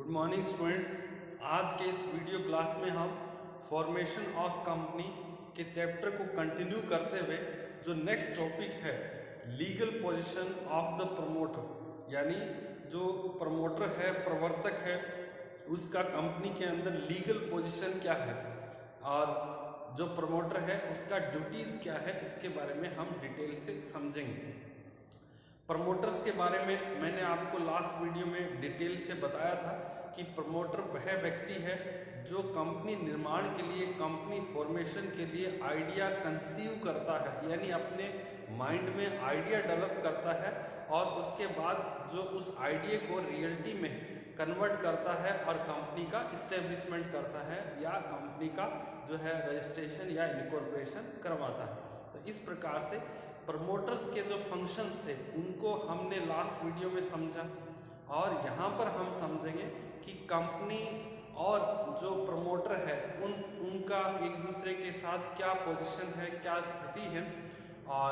Good morning students. आज के इस वीडियो क्लास में हम फॉर्मेशन ऑफ कंपनी के चैप्टर को कंटिन्यू करते हुए जो नेक्स्ट टॉपिक है legal position of the promoter, यानी जो प्रमोटर है, प्रवर्तक है, उसका कंपनी के अंदर लीगल पोजीशन क्या है और जो प्रमोटर है उसका ड्यूटीज़ क्या है, इसके बारे में हम डिटेल से समझेंगे। प्रमोटर्स के बारे में मैंने आपको लास्ट वीडियो में डिटेल से बताया था कि प्रमोटर वह व्यक्ति है जो कंपनी निर्माण के लिए, कंपनी फॉर्मेशन के लिए आइडिया कंसीव करता है, यानी अपने माइंड में आइडिया डेवलप करता है और उसके बाद जो उस आइडिया को रियलिटी में कन्वर्ट करता है और कंपनी का इस्टेब्लिशमेंट करता है या कंपनी का जो है रजिस्ट्रेशन या इनकॉर्पोरेशन करवाता है। तो इस प्रकार से प्रमोटर्स के जो फंक्शंस थे उनको हमने लास्ट वीडियो में समझा और यहाँ पर हम समझेंगे कि कंपनी और जो प्रमोटर है उनका एक दूसरे के साथ क्या पोजीशन है, क्या स्थिति है, और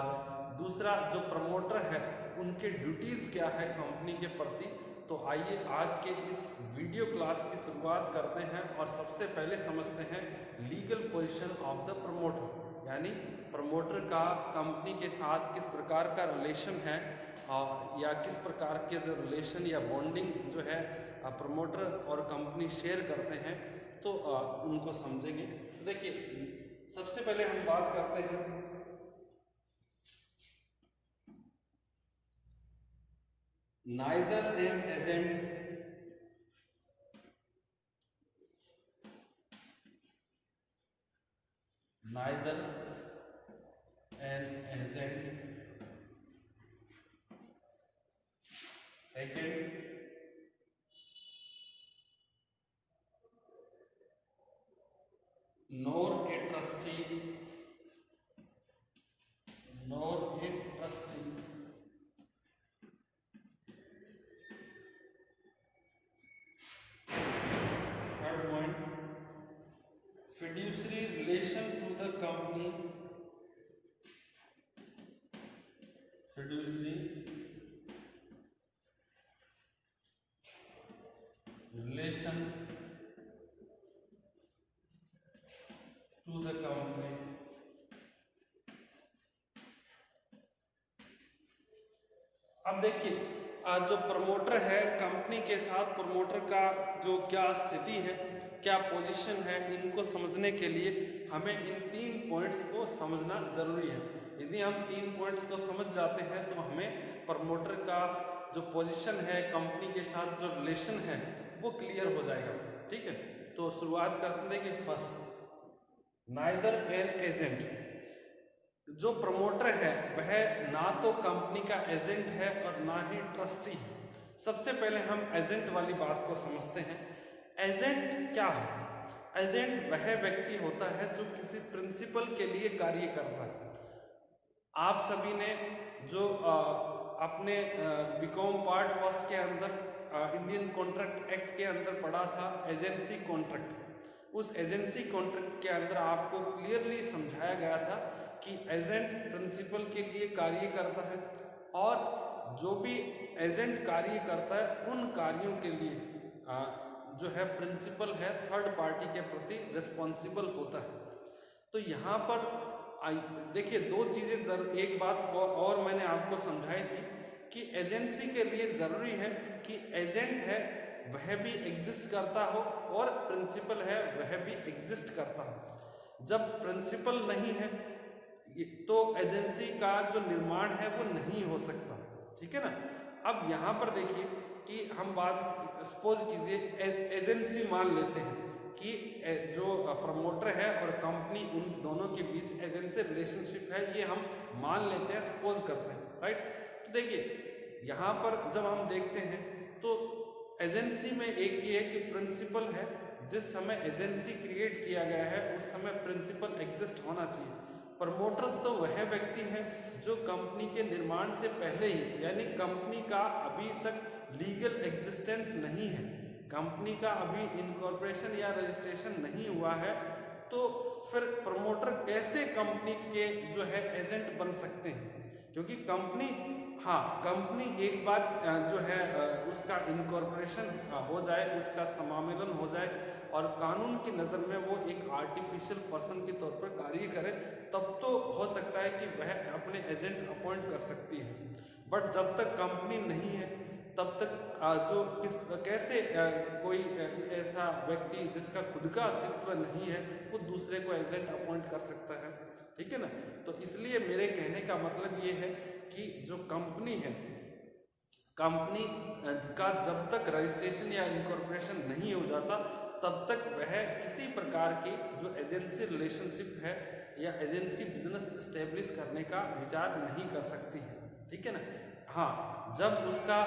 दूसरा जो प्रमोटर है उनके ड्यूटीज़ क्या है कंपनी के प्रति। तो आइए आज के इस वीडियो क्लास की शुरुआत करते हैं और सबसे पहले समझते हैं legal position of the promoter, यानी प्रमोटर का कंपनी के साथ किस प्रकार का रिलेशन है या किस प्रकार के जो रिलेशन या बॉन्डिंग जो है प्रमोटर और कंपनी शेयर करते हैं, तो उनको समझेंगे। तो देखिए सबसे पहले हम बात करते हैं neither an agent second, nor a trustee, third point, fiduciary relation to the company, fiduciary relation to the company। अब देखिए जो प्रमोटर है कंपनी के साथ, प्रमोटर का जो क्या स्थिति है, क्या पोजीशन है, इनको समझने के लिए हमें इन 3 पॉइंट्स को समझना जरूरी है। यदि हम 3 पॉइंट्स को समझ जाते हैं तो हमें प्रमोटर का जो पोजीशन है, कंपनी के साथ जो रिलेशन है वो क्लियर हो जाएगा। ठीक है, तो शुरुआत करते हैं कि फर्स्ट, नाइदर एन एजेंट। जो प्रमोटर है वह ना तो कंपनी का एजेंट है और ना ही ट्रस्टी है। सबसे पहले हम एजेंट वाली बात को समझते हैं। एजेंट क्या है? एजेंट वह व्यक्ति होता है जो किसी प्रिंसिपल के लिए कार्य करता है। आप सभी ने जो अपने बीकॉम पार्ट फर्स्ट के अंदर इंडियन कॉन्ट्रैक्ट एक्ट के अंदर पढ़ा था एजेंसी कॉन्ट्रैक्ट। उस एजेंसी कॉन्ट्रैक्ट के अंदर आपको क्लियरली समझाया गया था कि एजेंट प्रिंसिपल के लिए कार्य करता है और जो भी एजेंट कार्य करता है उन कार्यों के लिए जो है प्रिंसिपल है थर्ड पार्टी के प्रति रिस्पॉन्सिबल होता है। तो यहाँ पर देखिए 2 चीजें एक बात और मैंने आपको समझाई थी कि एजेंसी के लिए जरूरी है कि एजेंट है वह भी एग्जिस्ट करता हो और प्रिंसिपल है वह भी एग्जिस्ट करता हो। जब प्रिंसिपल नहीं है तो एजेंसी का जो निर्माण है वो नहीं हो सकता। ठीक है ना। अब यहाँ पर देखिए कि हम बात सपोज कीजिए एजेंसी मान लेते हैं कि जो प्रमोटर है और कंपनी उन दोनों के बीच एजेंसी रिलेशनशिप है, ये हम मान लेते हैं, सपोज करते हैं, राइट। तो देखिए यहाँ पर जब हम देखते हैं तो एजेंसी में एक ये है कि प्रिंसिपल है, जिस समय एजेंसी क्रिएट किया गया है उस समय प्रिंसिपल एग्जिस्ट होना चाहिए। प्रमोटर्स तो वह व्यक्ति है जो कंपनी के निर्माण से पहले ही, यानी कंपनी का अभी तक लीगल एग्जिस्टेंस नहीं है, कंपनी का अभी इनकॉर्पोरेशन या रजिस्ट्रेशन नहीं हुआ है, तो फिर प्रमोटर कैसे कंपनी के जो है एजेंट बन सकते हैं? क्योंकि कंपनी हाँ, कंपनी एक बार जो है उसका इनकॉर्पोरेशन हो जाए, उसका समामेलन हो जाए और कानून की नज़र में वो एक आर्टिफिशियल पर्सन के तौर पर कार्य करे, तब तो हो सकता है कि वह अपने एजेंट अपॉइंट कर सकती है। बट जब तक कंपनी नहीं है तब तक जो कैसे कोई ऐसा व्यक्ति जिसका खुद का अस्तित्व नहीं है वो दूसरे को एजेंट अपॉइंट कर सकता है, ठीक है ना। तो इसलिए मेरे कहने का मतलब ये है कि जो कंपनी है, कंपनी का जब तक रजिस्ट्रेशन या इनकॉर्पोरेशन नहीं हो जाता तब तक वह किसी प्रकार की जो एजेंसी रिलेशनशिप है या एजेंसी बिजनेस स्टेब्लिश करने का विचार नहीं कर सकती है, ठीक है ना। हाँ, जब उसका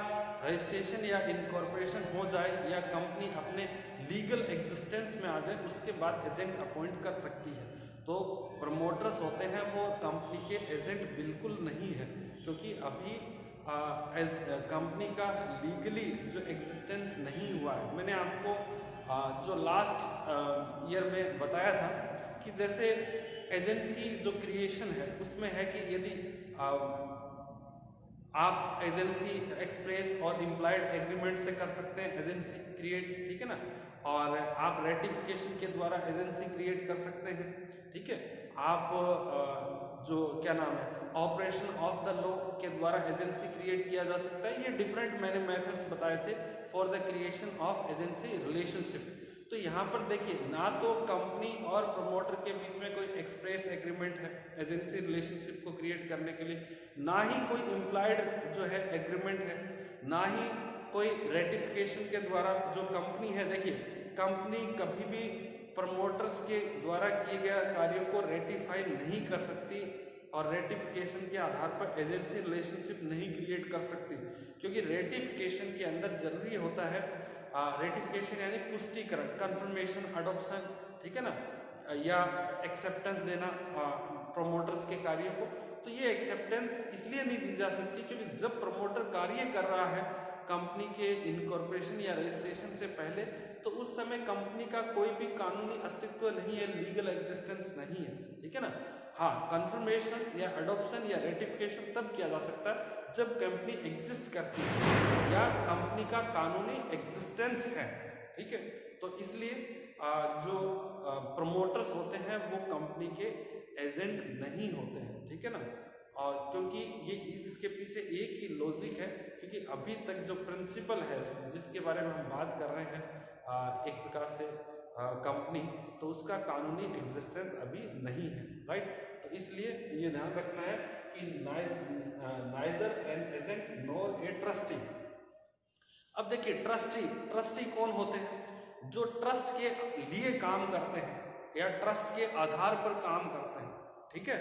रजिस्ट्रेशन या इनकॉर्पोरेशन हो जाए या कंपनी अपने लीगल एग्जिस्टेंस में आ जाए उसके बाद एजेंट अपॉइंट कर सकती है। तो प्रमोटर्स होते हैं वो कंपनी के एजेंट बिल्कुल नहीं है, क्योंकि अभी कंपनी का लीगली जो एग्जिस्टेंस नहीं हुआ है। मैंने आपको जो लास्ट ईयर में बताया था कि जैसे एजेंसी जो क्रिएशन है उसमें है कि यदि आप एजेंसी एक्सप्रेस और इम्प्लाइड एग्रीमेंट से कर सकते हैं एजेंसी क्रिएट, ठीक है ना। और आप रेटिफिकेशन के द्वारा एजेंसी क्रिएट कर सकते हैं, ठीक है। आप जो क्या नाम है ऑपरेशन ऑफ द लॉ के द्वारा एजेंसी क्रिएट किया जा सकता है। ये डिफरेंट मैंने मेथड्स बताए थे for the creation of agency relationship. तो यहाँ पर देखिए, ना तो कंपनी और प्रमोटर के बीच में कोई एक्सप्रेस एग्रीमेंट है एजेंसी रिलेशनशिप को क्रिएट करने के लिए, ना ही कोई इम्प्लाइड जो है एग्रीमेंट है, ना ही कोई रेटिफिकेशन के द्वारा जो कंपनी है। देखिए, कंपनी कभी भी प्रमोटर्स के द्वारा किए गए कार्यों को रेटिफाई नहीं कर सकती और रेटिफिकेशन के आधार पर एजेंसी रिलेशनशिप नहीं क्रिएट कर सकती, क्योंकि रेटिफिकेशन के अंदर जरूरी होता है रेटिफिकेशन यानी पुष्टिकरण, कंफर्मेशन, अडॉप्शन, ठीक है ना, या एक्सेप्टेंस देना प्रमोटर्स के कार्यों को। तो ये एक्सेप्टेंस इसलिए नहीं दी जा सकती क्योंकि जब प्रमोटर कार्य कर रहा है कंपनी के इनकॉर्पोरेशन या रजिस्ट्रेशन से पहले, तो उस समय कंपनी का कोई भी कानूनी अस्तित्व नहीं है, लीगल एग्जिस्टेंस नहीं है, ठीक है ना। हाँ, कंफर्मेशन या अडॉप्शन या रेटिफिकेशन तब किया जा सकता है जब कंपनी एग्जिस्ट करती है या कंपनी का कानूनी एग्जिस्टेंस है, ठीक है। तो इसलिए जो प्रमोटर्स होते हैं वो कंपनी के एजेंट नहीं होते हैं, ठीक है ना। और क्योंकि ये इसके पीछे एक ही लॉजिक है, क्योंकि अभी तक जो प्रिंसिपल है जिसके बारे में हम बात कर रहे हैं एक प्रकार से कंपनी, तो उसका कानूनी एग्जिस्टेंस अभी नहीं है, राइट। तो इसलिए ये ध्यान रखना है कि neither an agent nor a trustee. अब देखिए, ट्रस्टी कौन होते हैं? जो ट्रस्ट के लिए काम करते हैं या ट्रस्ट के आधार पर काम करते हैं, ठीक है।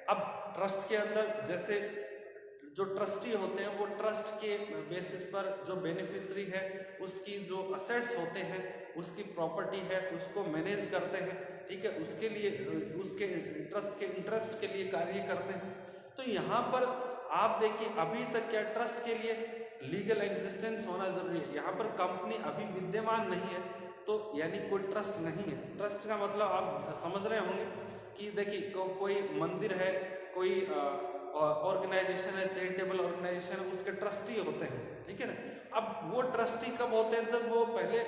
अब ट्रस्ट के अंदर जैसे जो ट्रस्टी होते हैं वो ट्रस्ट के बेसिस पर जो बेनिफिशियरी है उसकी जो असेट्स होते हैं, उसकी प्रॉपर्टी है, उसको मैनेज करते हैं, ठीक है। उसके लिए उसके इंटरेस्ट के लिए कार्य करते हैं। तो यहाँ पर आप देखिए, अभी तक क्या ट्रस्ट के लिए लीगल एग्जिस्टेंस होना जरूरी है? यहाँ पर कंपनी अभी विद्यमान नहीं है, तो यानी कोई ट्रस्ट नहीं है। ट्रस्ट का मतलब आप समझ रहे होंगे कि देखिए कोई मंदिर है, कोई ऑर्गेनाइजेशन है, चैरिटेबल ऑर्गेनाइजेशन है, उसके ट्रस्टी होते हैं, ठीक है ना। अब वो ट्रस्टी कब होते हैं? जब वो पहले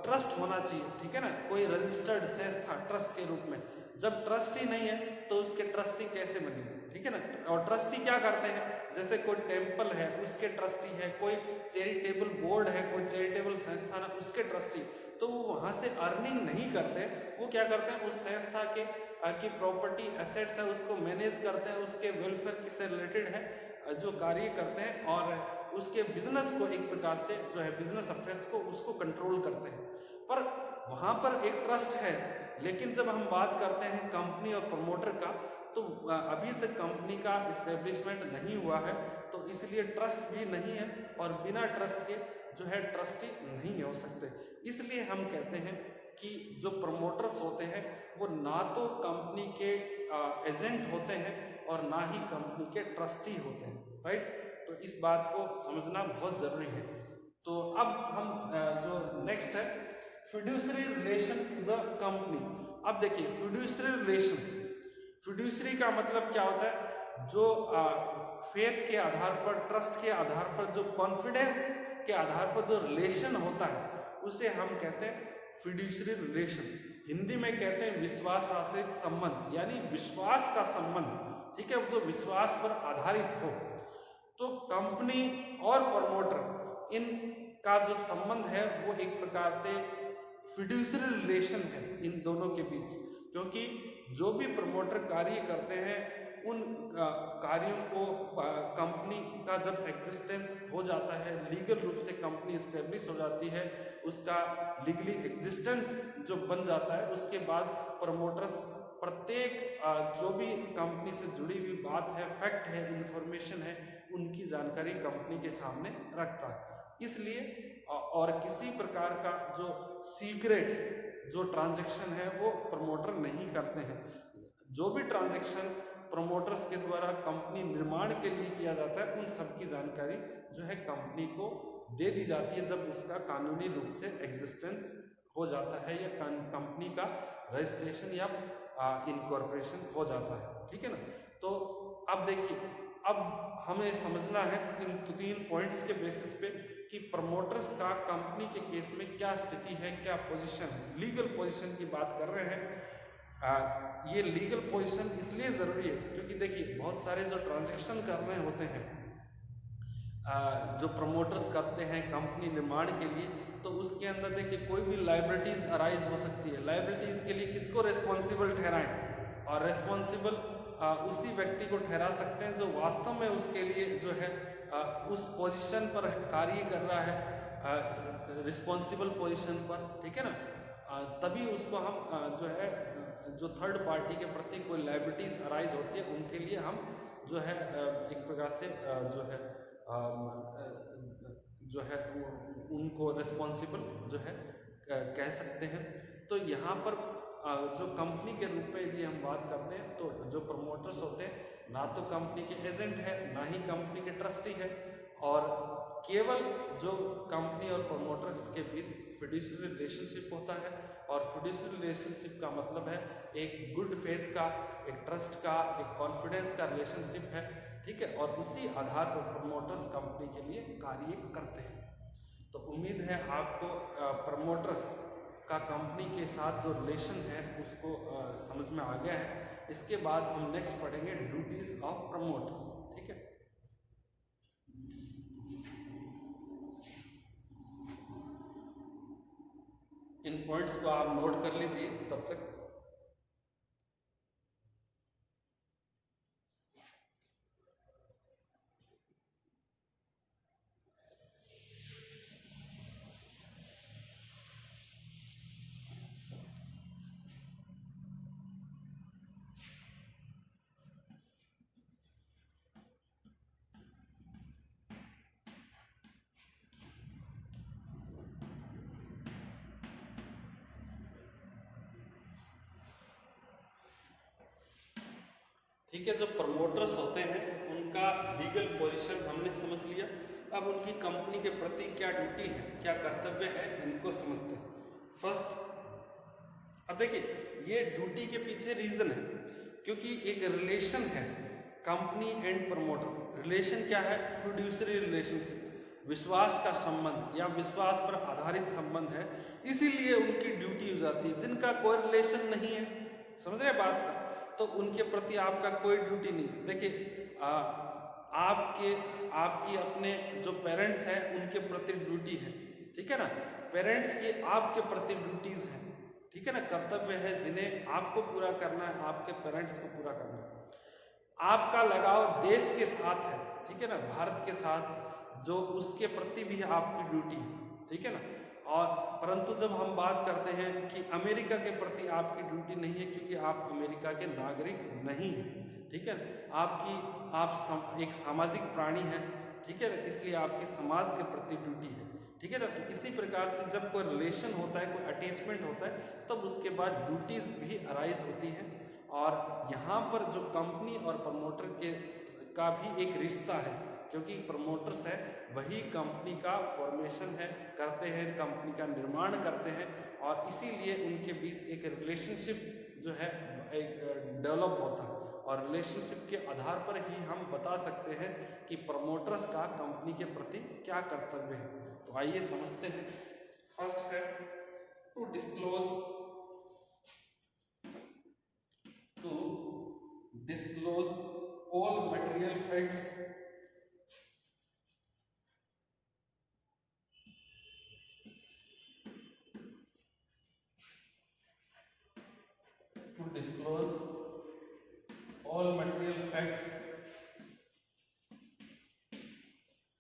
ट्रस्ट होना चाहिए, ठीक है ना, कोई रजिस्टर्ड संस्था ट्रस्ट के रूप में। जब ट्रस्टी नहीं है तो उसके ट्रस्टी कैसे बनेंगे, ठीक है ना। और ट्रस्टी क्या करते हैं? जैसे कोई टेम्पल है उसके ट्रस्टी है, कोई चैरिटेबल बोर्ड है, कोई चैरिटेबल संस्थान है उसके ट्रस्टी, तो वो वहां से अर्निंग नहीं करते। वो क्या करते हैं? उस संस्था के की प्रॉपर्टी एसेट्स है उसको मैनेज करते हैं, उसके वेलफेयर से रिलेटेड है जो कार्य करते हैं और उसके बिजनेस को एक प्रकार से जो है बिजनेस अफेयर्स को उसको कंट्रोल करते हैं। पर वहां पर एक ट्रस्ट है, लेकिन जब हम बात करते हैं कंपनी और प्रमोटर का, तो अभी तक कंपनी का इस्टेब्लिशमेंट नहीं हुआ है, तो इसलिए ट्रस्ट भी नहीं है और बिना ट्रस्ट के जो है ट्रस्टी नहीं हो सकते। इसलिए हम कहते हैं कि जो प्रमोटर्स होते हैं वो ना तो कंपनी के एजेंट होते हैं और ना ही कंपनी के ट्रस्टी होते हैं, राइट। तो इस बात को समझना बहुत जरूरी है। तो अब हम जो नेक्स्ट है fiduciary relation to the company. अब देखिए, फिड्यूसरी रिलेशन, फिड्यूसरी का मतलब क्या होता है? जो फेथ के आधार पर, ट्रस्ट के आधार पर, जो कॉन्फिडेंस के आधार पर जो रिलेशन होता है उसे हम कहते हैं फिड्यूशियरी रिलेशन। हिंदी में कहते हैं विश्वास आश्रित संबंध, यानी विश्वास का संबंध, ठीक है, जो विश्वास पर आधारित हो। तो कंपनी और प्रमोटर इनका जो संबंध है वो एक प्रकार से फिड्यूशियरी रिलेशन है इन दोनों के बीच, क्योंकि जो भी प्रमोटर कार्य करते हैं उन कार्यों को कंपनी का जब एग्जिस्टेंस हो जाता है, लीगल रूप से कंपनी इस्टेब्लिश हो जाती है, उसका लीगली एग्जिस्टेंस जो बन जाता है, उसके बाद प्रमोटर्स प्रत्येक जो भी कंपनी से जुड़ी हुई बात है, फैक्ट है, इंफॉर्मेशन है, उनकी जानकारी कंपनी के सामने रखता है। इसलिए और किसी प्रकार का जो सीक्रेट जो ट्रांजैक्शन है वो प्रमोटर नहीं करते हैं। जो भी ट्रांजैक्शन प्रमोटर्स के द्वारा कंपनी निर्माण के लिए किया जाता है उन सब की जानकारी जो है कंपनी को दे दी जाती है जब उसका कानूनी रूप से एग्जिस्टेंस हो जाता है या कंपनी का रजिस्ट्रेशन या इनकॉर्पोरेशन हो जाता है, ठीक है ना। तो अब देखिए, अब हमें समझना है इन 3 पॉइंट्स के बेसिस पे कि प्रमोटर्स का कंपनी के केस में क्या स्थिति है, क्या पोजीशन है। लीगल पोजीशन की बात कर रहे हैं। ये लीगल पोजीशन इसलिए ज़रूरी है क्योंकि देखिए बहुत सारे जो ट्रांजैक्शन करने होते हैं जो प्रमोटर्स करते हैं कंपनी निर्माण के लिए, तो उसके अंदर देखिए कोई भी लायबिलिटीज़ अराइज हो सकती है। लायबिलिटीज़ के लिए किसको रिस्पॉन्सिबल ठहराएं, और रिस्पॉन्सिबल उसी व्यक्ति को ठहरा सकते हैं जो वास्तव में उसके लिए जो है उस पोजीशन पर कार्य कर रहा है, रिस्पॉन्सिबल पोजीशन पर, ठीक है ना। तभी उसको हम जो है जो थर्ड पार्टी के प्रति कोई लायबिलिटीज अराइज होती है उनके लिए हम जो है एक प्रकार से जो है उनको रिस्पॉन्सिबल जो है कह सकते हैं। तो यहाँ पर जो कंपनी के रूप में यदि हम बात करते हैं तो जो प्रमोटर्स होते हैं ना तो कंपनी के एजेंट है ना ही कंपनी के ट्रस्टी है, और केवल जो कंपनी और प्रमोटर्स के बीच फिड्यूशियरी रिलेशनशिप होता है। और फिड्यूशियरी रिलेशनशिप का मतलब है एक गुड फेथ का, एक ट्रस्ट का, एक कॉन्फिडेंस का रिलेशनशिप है, ठीक है। और उसी आधार पर प्रमोटर्स कंपनी के लिए कार्य करते हैं। तो उम्मीद है आपको प्रमोटर्स का कंपनी के साथ जो रिलेशन है उसको समझ में आ गया है। इसके बाद हम नेक्स्ट पढ़ेंगे ड्यूटीज ऑफ प्रमोटर्स, ठीक है। इन पॉइंट्स को आप नोट कर लीजिए तब तक। ठीक है, जो प्रमोटर्स होते हैं उनका लीगल पोजीशन हमने समझ लिया। अब उनकी कंपनी के प्रति क्या ड्यूटी है, क्या कर्तव्य है, इनको समझते हैं। फर्स्ट, अब देखिए ये ड्यूटी के पीछे रीजन है क्योंकि एक रिलेशन है कंपनी एंड प्रमोटर। रिलेशन क्या है? फिड्यूशियरी रिलेशनशिप, विश्वास का संबंध या विश्वास पर आधारित संबंध है, इसीलिए उनकी ड्यूटी हो जाती है। जिनका कोई रिलेशन नहीं है, समझ रहे बात का, तो उनके प्रति आपका कोई ड्यूटी नहीं है। देखिए आपकी अपने जो पेरेंट्स हैं उनके प्रति ड्यूटी है, ठीक है ना। पेरेंट्स की आपके प्रति ड्यूटीज हैं, ठीक है ना, कर्तव्य है जिन्हें आपको पूरा करना है, आपके पेरेंट्स को पूरा करना है। आपका लगाव देश के साथ है, ठीक है ना, भारत के साथ, जो उसके प्रति भी आपकी ड्यूटी है, ठीक है ना। और परंतु जब हम बात करते हैं कि अमेरिका के प्रति आपकी ड्यूटी नहीं है क्योंकि आप अमेरिका के नागरिक नहीं हैं, ठीक है। आप एक सामाजिक प्राणी हैं, ठीक है, इसलिए आपकी समाज के प्रति ड्यूटी है, ठीक है ना। तो इसी प्रकार से जब कोई रिलेशन होता है, कोई अटैचमेंट होता है, तब उसके बाद ड्यूटीज भी अराइज होती हैं। और यहाँ पर जो कंपनी और प्रमोटर का भी एक रिश्ता है, क्योंकि प्रमोटर्स है वही कंपनी का फॉर्मेशन है करते हैं, कंपनी का निर्माण करते हैं, और इसीलिए उनके बीच एक रिलेशनशिप जो है डेवलप होता है। और रिलेशनशिप के आधार पर ही हम बता सकते हैं कि प्रमोटर्स का कंपनी के प्रति क्या कर्तव्य है। तो आइए समझते हैं। फर्स्ट है to disclose all material facts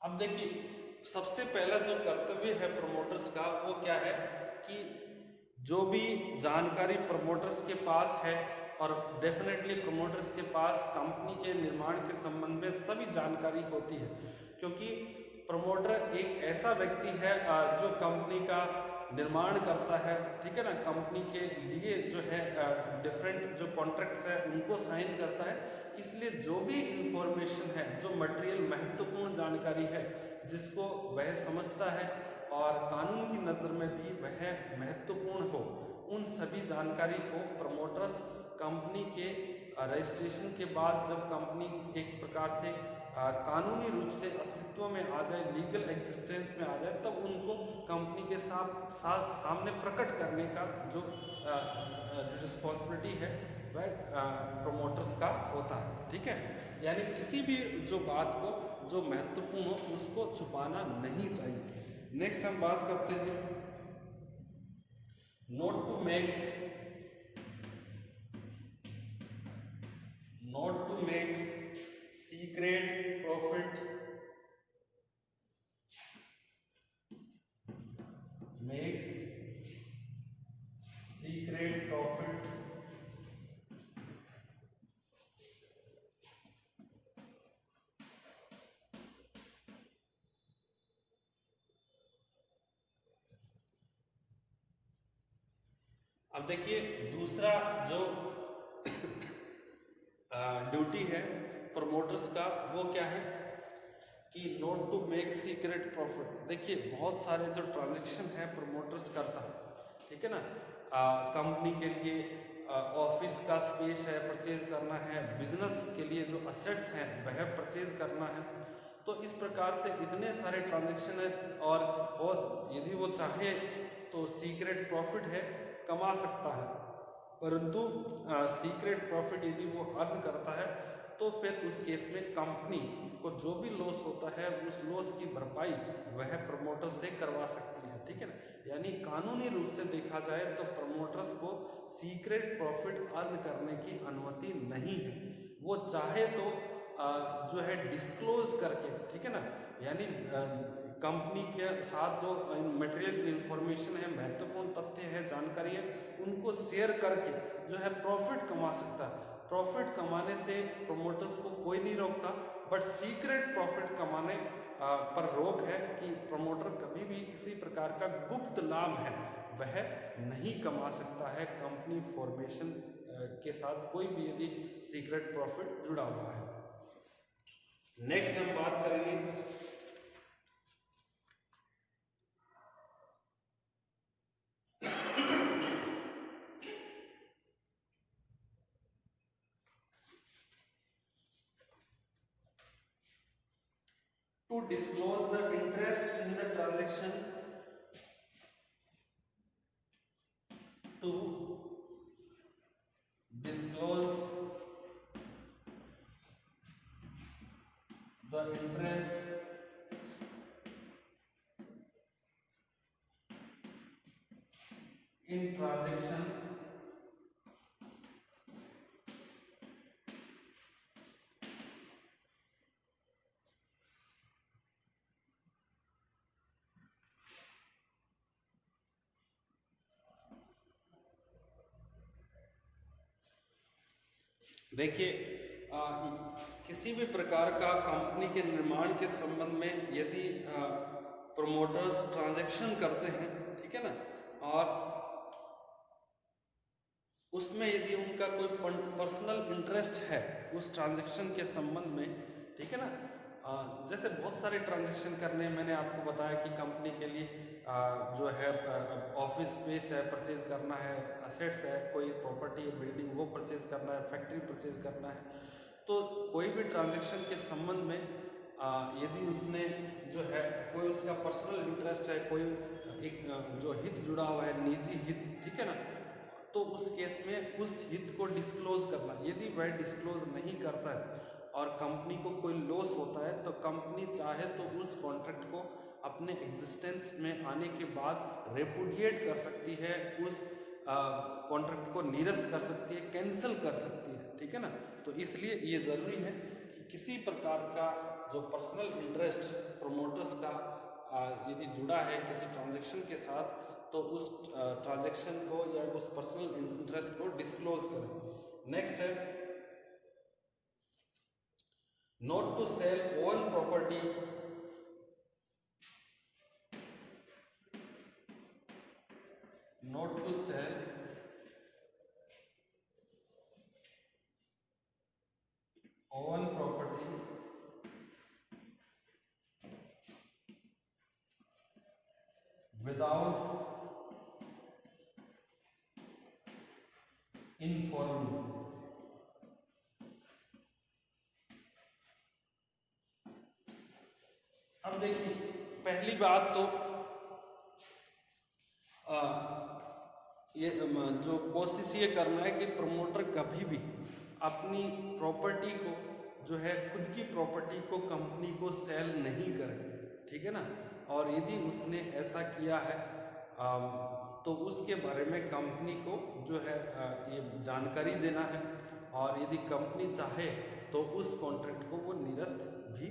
अब देखिए सबसे पहला जो कर्तव्य है प्रमोटर्स का वो क्या है कि जो भी जानकारी प्रमोटर्स के पास है, और डेफिनेटली प्रमोटर्स के पास कंपनी के निर्माण के संबंध में सभी जानकारी होती है, क्योंकि प्रमोटर एक ऐसा व्यक्ति है जो कंपनी का निर्माण करता है, ठीक है ना, कंपनी के लिए जो है डिफरेंट जो कॉन्ट्रैक्ट्स है उनको साइन करता है। इसलिए जो भी इंफॉर्मेशन है, जो मटेरियल महत्वपूर्ण जानकारी है जिसको वह समझता है और कानून की नज़र में भी वह महत्वपूर्ण हो, उन सभी जानकारी को प्रमोटर्स कंपनी के रजिस्ट्रेशन के बाद जब कंपनी एक प्रकार से कानूनी रूप से अस्तित्व में आ जाए, लीगल एग्जिस्टेंस में आ जाए, तब उनको कंपनी के सामने प्रकट करने का जो रिस्पॉन्सिबिलिटी है वह प्रमोटर्स का होता है, ठीक है। यानी किसी भी जो बात को जो महत्वपूर्ण हो उसको छुपाना नहीं चाहिए। नेक्स्ट हम बात करते हैं not to make secret profit अब देखिए दूसरा जो ड्यूटी है प्रमोटर्स का वो क्या है कि not to make secret profit. देखिए बहुत सारे जो ट्रांजैक्शन है प्रमोटर्स करता है, ठीक है ना, कंपनी के लिए ऑफिस का स्पेस है परचेज करना है, बिजनेस के लिए जो असेट्स हैं वह परचेज करना है। तो इस प्रकार से इतने सारे ट्रांजैक्शन है और यदि वो चाहे तो सीक्रेट प्रॉफिट है कमा सकता है, परंतु सीक्रेट प्रॉफिट यदि वो अर्न करता है तो फिर उस केस में कंपनी को जो भी लॉस होता है उस लॉस की भरपाई वह प्रमोटर से करवा सकती है, ठीक है ना। यानी कानूनी रूप से देखा जाए तो प्रमोटर्स को सीक्रेट प्रॉफिट अर्न करने की अनुमति नहीं है। वो चाहे तो जो है डिस्क्लोज करके, ठीक है ना, यानी कंपनी के साथ जो मटेरियल इंफॉर्मेशन है, महत्वपूर्ण तथ्य है, जानकारी है, उनको शेयर करके जो है प्रॉफिट कमा सकता है। प्रॉफिट कमाने से प्रमोटर्स को कोई नहीं रोकता, बट सीक्रेट प्रॉफिट कमाने पर रोक है कि प्रमोटर कभी भी किसी प्रकार का गुप्त लाभ है वह नहीं कमा सकता है कंपनी फॉर्मेशन के साथ कोई भी यदि सीक्रेट प्रॉफिट जुड़ा हुआ है। नेक्स्ट हम बात करेंगे to disclose the interest in the transaction, to disclose the interest in transaction देखिए किसी भी प्रकार का कंपनी के निर्माण के संबंध में यदि प्रमोटर्स ट्रांजैक्शन करते हैं, ठीक है ना, और उसमें यदि उनका कोई पर्सनल इंटरेस्ट है उस ट्रांजैक्शन के संबंध में, ठीक है ना, जैसे बहुत सारे ट्रांजैक्शन करने हैं, मैंने आपको बताया कि कंपनी के लिए जो है ऑफिस स्पेस है परचेज करना है, असेट्स है, कोई प्रॉपर्टी है बिल्डिंग वो परचेज करना है, फैक्ट्री परचेज करना है। तो कोई भी ट्रांजैक्शन के संबंध में यदि उसने जो है कोई उसका पर्सनल इंटरेस्ट है, कोई एक जो हित जुड़ा हुआ है, निजी हित, ठीक है ना, तो उस केस में उस हित को डिस्क्लोज करना। यदि वह डिस्क्लोज नहीं करता है और कंपनी को कोई लॉस होता है तो कंपनी चाहे तो उस कॉन्ट्रैक्ट को अपने एग्जिस्टेंस में आने के बाद रेपुडिएट कर सकती है, उस कॉन्ट्रैक्ट को निरस्त कर सकती है, कैंसिल कर सकती है, ठीक है ना। तो इसलिए ये ज़रूरी है कि किसी प्रकार का जो पर्सनल इंटरेस्ट प्रमोटर्स का यदि जुड़ा है किसी ट्रांजैक्शन के साथ, तो उस ट्रांजैक्शन को या उस पर्सनल इंटरेस्ट को डिस्क्लोज करें। नेक्स्ट है not to sell own property not to sell own property without informing। अब देखिए, पहली बात तो ये जो कोशिश ये करना है कि प्रमोटर कभी भी अपनी प्रॉपर्टी को जो है खुद की प्रॉपर्टी को कंपनी को सेल नहीं करे, ठीक है ना। और यदि उसने ऐसा किया है तो उसके बारे में कंपनी को जो है ये जानकारी देना है, और यदि कंपनी चाहे तो उस कॉन्ट्रैक्ट को वो निरस्त भी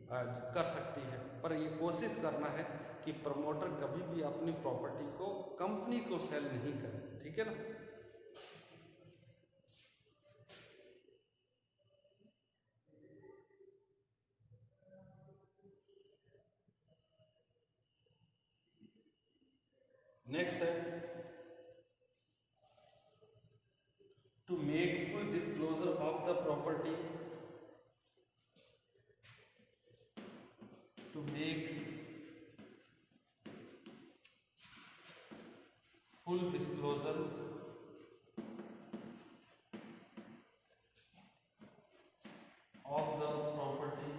कर सकती है। पर ये कोशिश करना है कि प्रमोटर कभी भी अपनी प्रॉपर्टी को कंपनी को सेल नहीं करे, ठीक है ना। नेक्स्ट है to make full disclosure of the property, to make full disclosure of the property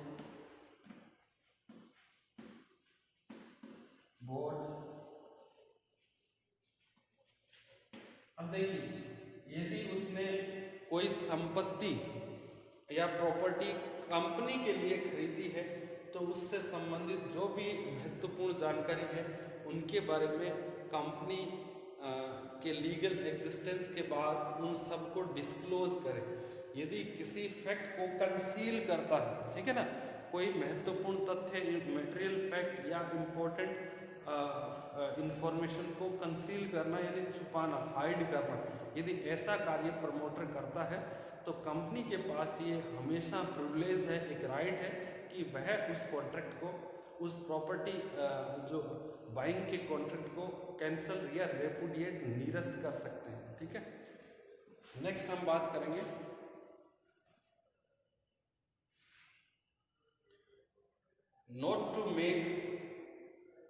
board। अब देखिए, यदि उसने कोई संपत्ति या प्रॉपर्टी कंपनी के लिए खरीदी है तो उससे संबंधित जो भी महत्वपूर्ण जानकारी है उनके बारे में कंपनी के लीगल एग्जिस्टेंस के बाद उन सबको डिस्क्लोज करे। यदि किसी फैक्ट को कंसील करता है, ठीक है ना, कोई महत्वपूर्ण तथ्य, मटेरियल फैक्ट या इम्पोर्टेंट इंफॉर्मेशन को कंसील करना यानी छुपाना, हाइड करना, यदि ऐसा कार्य प्रमोटर करता है तो कंपनी के पास ये हमेशा प्रिविलेज है, एक राइट है कि वह उस कॉन्ट्रैक्ट को, उस प्रॉपर्टी जो बाइंग के कॉन्ट्रैक्ट को कैंसल या रेपुडिएट, निरस्त कर सकते हैं, ठीक है। नेक्स्ट हम बात करेंगे not to make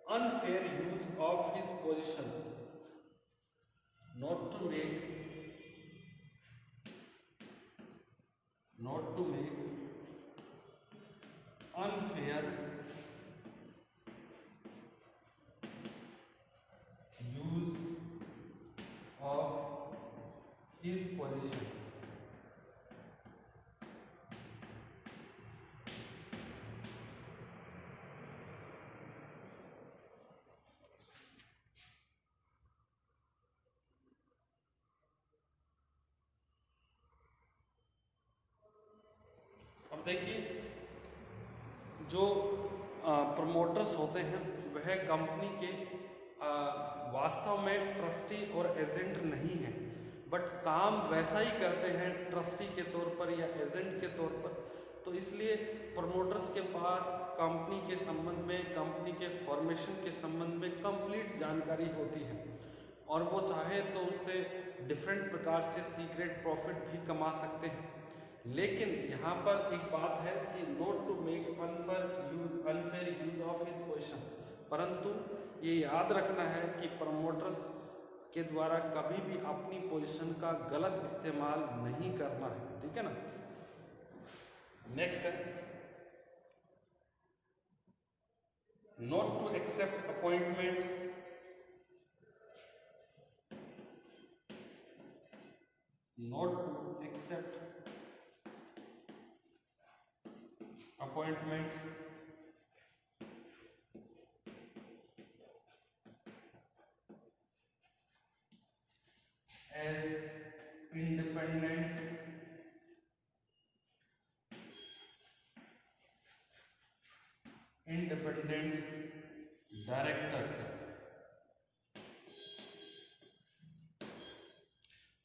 unfair use of his position, not to make unfair use of his position। अब देखिए, जो प्रमोटर्स होते हैं वह कंपनी के वास्तव में ट्रस्टी और एजेंट नहीं है, बट काम वैसा ही करते हैं ट्रस्टी के तौर पर या एजेंट के तौर पर। तो इसलिए प्रमोटर्स के पास कंपनी के संबंध में, कंपनी के फॉर्मेशन के संबंध में कंप्लीट जानकारी होती है, और वो चाहे तो उससे डिफरेंट प्रकार से सीक्रेट प्रॉफिट भी कमा सकते हैं। लेकिन यहाँ पर एक बात है कि not to make unfair use of his position, परंतु ये याद रखना है कि प्रमोटर्स के द्वारा कभी भी अपनी पोजीशन का गलत इस्तेमाल नहीं करना है, ठीक है ना। नेक्स्ट है not to accept appointment not to accept appointment as independent directors।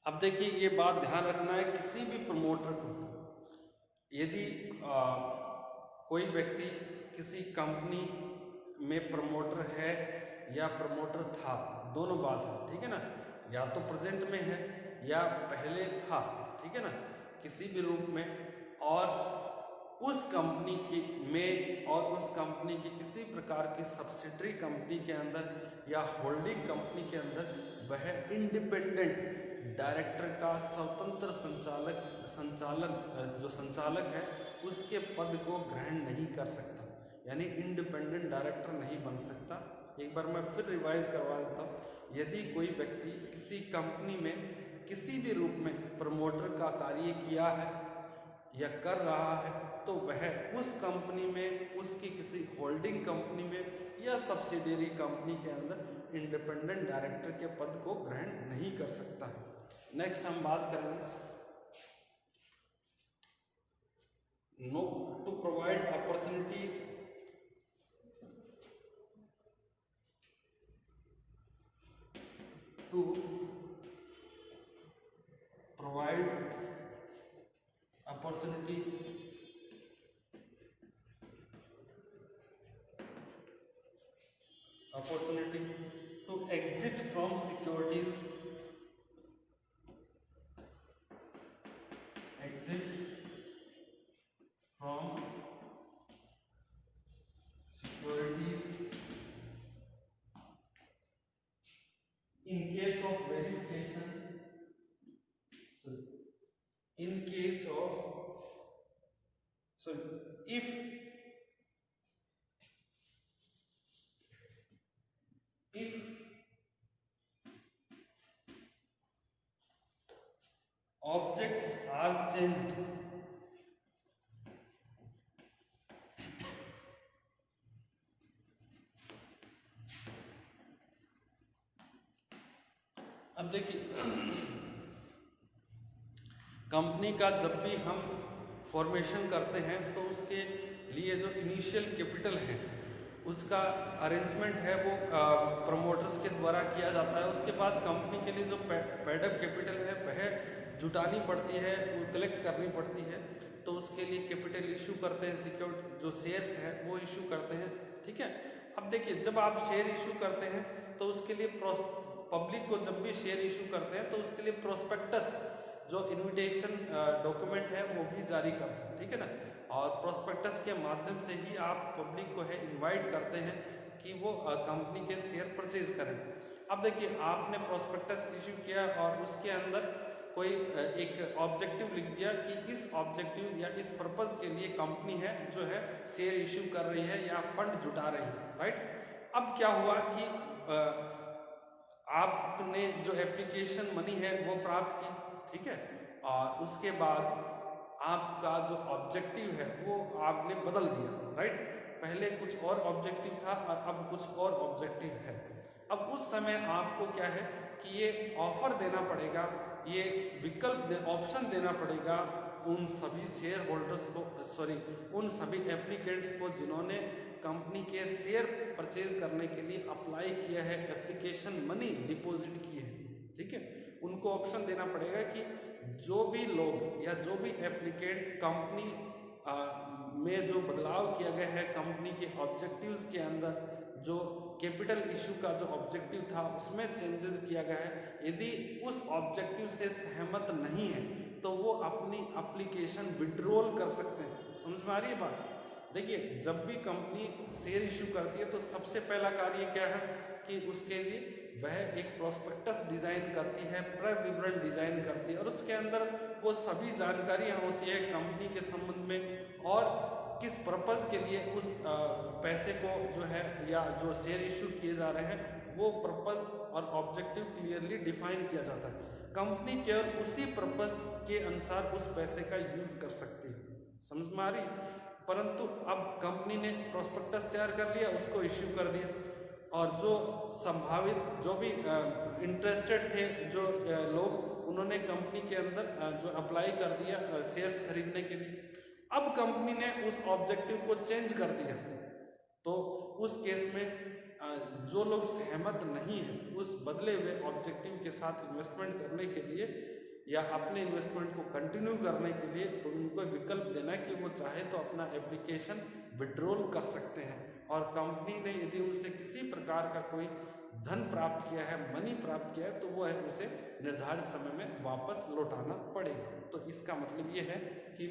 अब देखिए ये बात ध्यान रखना है, किसी भी प्रमोटर को यदि कोई व्यक्ति किसी कंपनी में प्रमोटर है या प्रमोटर था, दोनों बात है, ठीक है ना, या तो प्रेजेंट में है या पहले था, ठीक है ना, किसी भी रूप में, और उस कंपनी की में और उस कंपनी की किसी प्रकार की सब्सिडरी कंपनी के अंदर या होल्डिंग कंपनी के अंदर वह इंडिपेंडेंट डायरेक्टर का स्वतंत्र संचालक है उसके पद को ग्रहण नहीं कर सकता, यानी इंडिपेंडेंट डायरेक्टर नहीं बन सकता। एक बार मैं फिर रिवाइज करवा देता हूँ। यदि कोई व्यक्ति किसी कंपनी में किसी भी रूप में प्रमोटर का कार्य किया है या कर रहा है तो वह उस कंपनी में, उसकी किसी होल्डिंग कंपनी में या सब्सिडियरी कंपनी के अंदर इंडिपेंडेंट डायरेक्टर के पद को ग्रहण नहीं कर सकता है। नेक्स्ट हम बात करेंगे no to provide opportunity to provide opportunity to exit from securities, in case of verification, in case of if objects are changed, अब देखिए कंपनी का जब भी हम फॉर्मेशन करते हैं तो उसके लिए जो इनिशियल कैपिटल है उसका अरेंजमेंट है वो प्रमोटर्स के द्वारा किया जाता है। उसके बाद कंपनी के लिए जो पेडअप कैपिटल है वह जुटानी पड़ती है, वो कलेक्ट करनी पड़ती है, तो उसके लिए कैपिटल इशू करते हैं, सिक्योरिटी जो शेयर्स है वो इशू करते हैं, ठीक है। अब देखिए जब आप शेयर इशू करते हैं तो उसके लिए पब्लिक को जब भी शेयर इशू करते हैं तो उसके लिए प्रोस्पेक्टस जो इन्विटेशन डॉक्यूमेंट है वो भी जारी करते हैं, ठीक है ना, और प्रोस्पेक्टस के माध्यम से ही आप पब्लिक को है इनवाइट करते हैं कि वो कंपनी के शेयर परचेज करें। अब देखिए आपने प्रोस्पेक्टस इशू किया और उसके अंदर कोई एक ऑब्जेक्टिव लिख दिया कि इस ऑब्जेक्टिव या इस पर्पज के लिए कंपनी है जो है शेयर इशू कर रही है या फंड जुटा रही है, राइट। अब क्या हुआ कि आपने जो एप्लीकेशन मनी है वो प्राप्त की, ठीक है, और उसके बाद आपका जो ऑब्जेक्टिव है वो आपने बदल दिया, राइट। पहले कुछ और ऑब्जेक्टिव था और अब कुछ और ऑब्जेक्टिव है। अब उस समय आपको क्या है कि ये ऑफर देना पड़ेगा, ये विकल्प ऑप्शन देना पड़ेगा उन सभी शेयर होल्डर्स को, उन सभी एप्लीकेंट्स को जिन्होंने कंपनी के शेयर परचेज करने के लिए अप्लाई किया है, एप्लीकेशन मनी डिपॉजिट की है, ठीक है, उनको ऑप्शन देना पड़ेगा कि जो भी लोग या जो भी एप्लीकेंट कंपनी में जो बदलाव किया गया है कंपनी के ऑब्जेक्टिव्स के अंदर, जो कैपिटल इशू का जो ऑब्जेक्टिव था उसमें चेंजेस किया गया है, यदि उस ऑब्जेक्टिव से सहमत नहीं है तो वो अपनी एप्लीकेशन विड्रॉल कर सकते हैं। समझ में आ रही है बात? देखिए, जब भी कंपनी शेयर इश्यू करती है तो सबसे पहला कार्य क्या है कि उसके लिए वह एक प्रोस्पेक्टस डिजाइन करती है, क्रय विवरण डिजाइन करती है, और उसके अंदर वो सभी जानकारियां होती है कंपनी के संबंध में और किस पर्पज के लिए उस पैसे को जो है या जो शेयर इश्यू किए जा रहे हैं वो पर्पज और ऑब्जेक्टिव क्लियरली डिफाइन किया जाता है। कंपनी केवल उसी पर्पज के अनुसार उस पैसे का यूज कर सकती है। समझ में आ रही? परंतु अब कंपनी ने प्रोस्पेक्टस तैयार कर लिया, उसको इश्यू कर दिया, और जो संभावित जो भी इंटरेस्टेड थे जो लोग, उन्होंने कंपनी के अंदर जो अप्लाई कर दिया शेयर्स खरीदने के लिए। अब कंपनी ने उस ऑब्जेक्टिव को चेंज कर दिया, तो उस केस में जो लोग सहमत नहीं है उस बदले हुए ऑब्जेक्टिव के साथ इन्वेस्टमेंट करने के लिए या अपने इन्वेस्टमेंट को कंटिन्यू करने के लिए, तो उनको विकल्प देना है कि वो चाहे तो अपना एप्लीकेशन विड्रॉल कर सकते हैं, और कंपनी ने यदि उनसे किसी प्रकार का कोई धन प्राप्त किया है, मनी प्राप्त किया है, तो वो है उसे निर्धारित समय में वापस लौटाना पड़ेगा। तो इसका मतलब ये है कि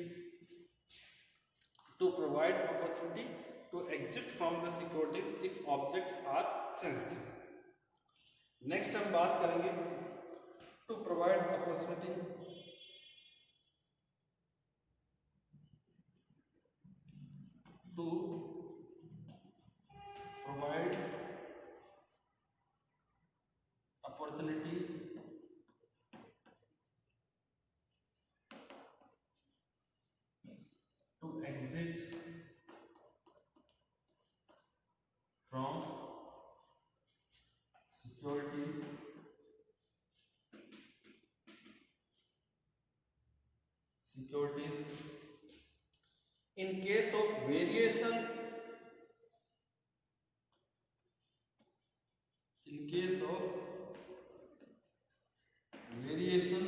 to provide opportunity to exit from the securities if objects are changed. Next हम बात करेंगे to provide opportunity to provide opportunity to exit from security securities in case of variation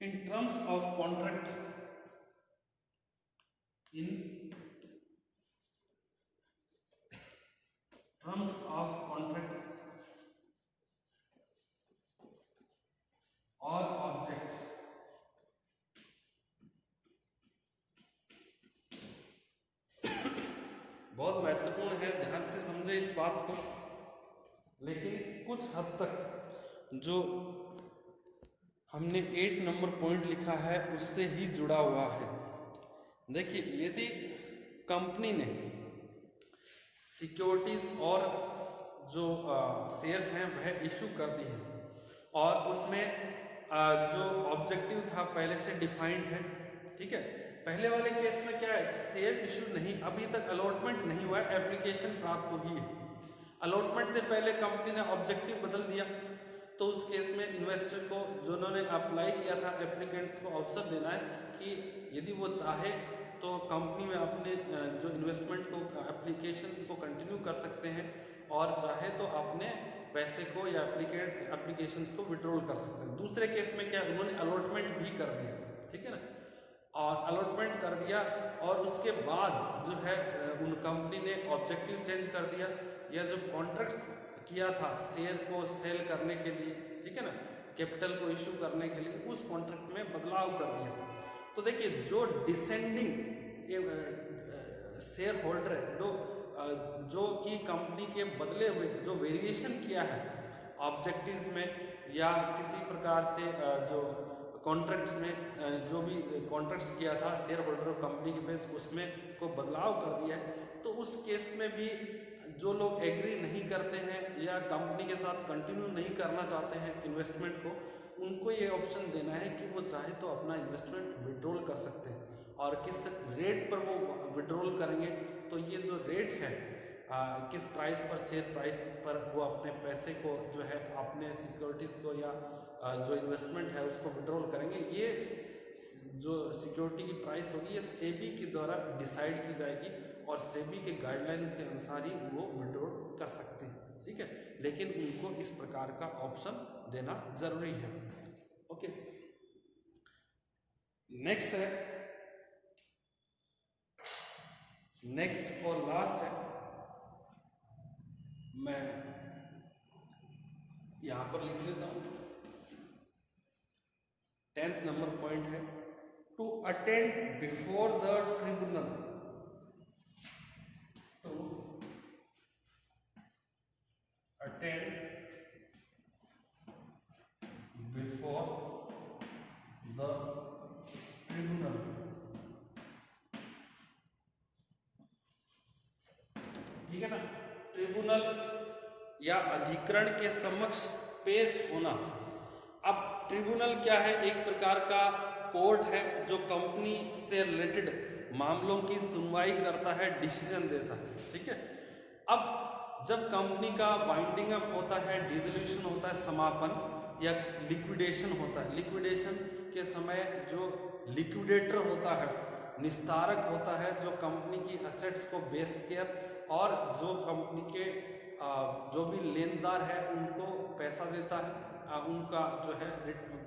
in terms of contract और object बहुत महत्वपूर्ण है, ध्यान से समझे इस बात को। लेकिन कुछ हद तक जो हमने 8 नंबर पॉइंट लिखा है उससे ही जुड़ा हुआ है। देखिए, यदि कंपनी ने सिक्योरिटीज और जो शेयर्स हैं वह इशू कर दी है और उसमें जो ऑब्जेक्टिव था पहले से डिफाइंड है, ठीक है। पहले वाले केस में क्या है, शेयर इशू नहीं, अभी तक अलॉटमेंट नहीं हुआ है, एप्लीकेशन प्राप्त हुई है। अलॉटमेंट से पहले कंपनी ने ऑब्जेक्टिव बदल दिया, तो उस केस में इन्वेस्टर को, जिन्होंने अप्लाई किया था, एप्लीकेंट्स को अवसर देना है कि यदि वो चाहे तो कंपनी में अपने जो इन्वेस्टमेंट को, एप्लीकेशंस को कंटिन्यू कर सकते हैं, और चाहे तो अपने पैसे को या एप्लीकेशंस को विड्रॉल कर सकते हैं। दूसरे केस में क्या, उन्होंने अलॉटमेंट भी कर दिया, ठीक है ना, और अलॉटमेंट कर दिया और उसके बाद जो है उन कंपनी ने ऑब्जेक्टिव चेंज कर दिया, या जो कॉन्ट्रैक्ट किया था शेयर को सेल करने के लिए, ठीक है ना, कैपिटल को इश्यू करने के लिए, उस कॉन्ट्रैक्ट में बदलाव कर दिया। तो देखिए, जो डिसेंडिंग शेयर होल्डर है, जो कि कंपनी के बदले हुए जो वेरिएशन किया है ऑब्जेक्टिव्स में या किसी प्रकार से जो कॉन्ट्रैक्ट्स में जो भी कॉन्ट्रैक्ट्स किया था शेयर होल्डर कंपनी के बेस, उसमें को बदलाव कर दिया है, तो उस केस में भी जो लोग एग्री नहीं करते हैं या कंपनी के साथ कंटिन्यू नहीं करना चाहते हैं इन्वेस्टमेंट को, उनको ये ऑप्शन देना है कि वो चाहे तो अपना इन्वेस्टमेंट विड्रॉल कर सकते हैं। और किस रेट पर वो विड्रॉल करेंगे, तो ये जो रेट है किस प्राइस पर, शेयर प्राइस पर वो अपने पैसे को जो है अपने सिक्योरिटीज को या जो इन्वेस्टमेंट है उसको विड्रॉल करेंगे, ये जो सिक्योरिटी की प्राइस होगी ये सेबी के द्वारा डिसाइड की जाएगी और सेबी के गाइडलाइंस के अनुसार ही वो विड्रॉल कर सकते हैं, ठीक है। लेकिन उनको इस प्रकार का ऑप्शन देना जरूरी है। ओके, नेक्स्ट है, नेक्स्ट और लास्ट है, मैं यहां पर लिख देता हूं, 10th नंबर पॉइंट है to attend before the tribunal, to attend before the tribunal. ठीक है ना, ट्रिब्यूनल या अधिकरण के समक्ष पेश होना। अब ट्रिब्यूनल क्या है? एक प्रकार का कोर्ट है जो कंपनी से रिलेटेड मामलों की सुनवाई करता है, डिसीजन देता है। ठीक है, अब जब कंपनी का वाइंडिंग अप होता है, डिसोल्यूशन होता है, समापन या लिक्विडेशन होता है, लिक्विडेशन के समय जो लिक्विडेटर होता है, निस्तारक होता है, जो कंपनी की असेट्स को बेचकर और जो कंपनी के जो भी लेनदार है उनको पैसा देता है, उनका जो है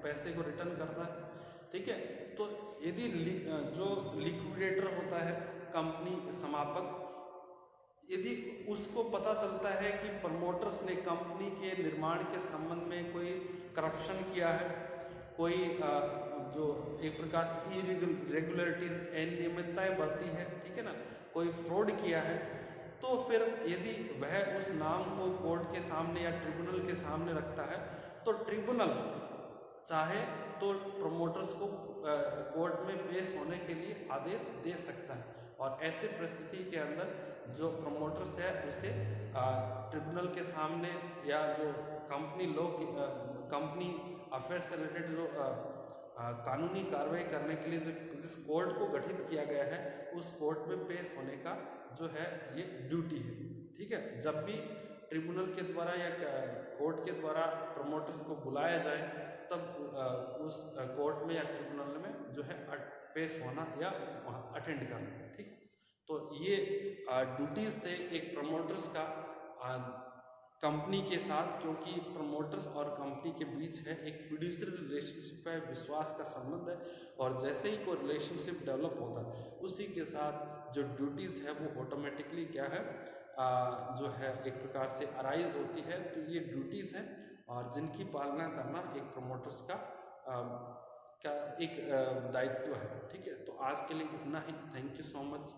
पैसे को रिटर्न करता है। ठीक है, तो यदि जो लिक्विडेटर होता है, कंपनी समापक, यदि उसको पता चलता है कि प्रमोटर्स ने कंपनी के निर्माण के संबंध में कोई करप्शन किया है, कोई जो एक प्रकार से इरेगुलरिटीज, अनियमितताएं बरती है, ठीक है ना, कोई फ्रॉड किया है, तो फिर यदि वह उस नाम को कोर्ट के सामने या ट्रिब्यूनल के सामने रखता है, तो ट्रिब्यूनल चाहे तो प्रमोटर्स को कोर्ट में पेश होने के लिए आदेश दे सकता है। और ऐसे परिस्थिति के अंदर जो प्रमोटर्स है उसे ट्रिब्यूनल के सामने या जो कंपनी लॉ कंपनी अफेयर से रिलेटेड जो कानूनी कार्रवाई करने के लिए जिस कोर्ट को गठित किया गया है, उस कोर्ट में पेश होने का जो है ये ड्यूटी है। ठीक है, जब भी ट्रिब्यूनल के द्वारा या कोर्ट के द्वारा प्रमोटर्स को बुलाया जाए, तब उस कोर्ट में या ट्रिब्यूनल में जो है पेश होना या वहाँ अटेंड करना। ठीक है, तो ये ड्यूटीज थे एक प्रमोटर्स का कंपनी के साथ, क्योंकि प्रमोटर्स और कंपनी के बीच है एक फिड्यूशियल रिलेशनशिप है, विश्वास का संबंध है, और जैसे ही कोई रिलेशनशिप डेवलप होता है उसी के साथ जो ड्यूटीज़ है वो ऑटोमेटिकली क्या है जो है एक प्रकार से अराइज होती है। तो ये ड्यूटीज़ हैं और जिनकी पालना करना एक प्रमोटर्स का एक दायित्व है। ठीक है, तो आज के लिए इतना ही। Thank you so much.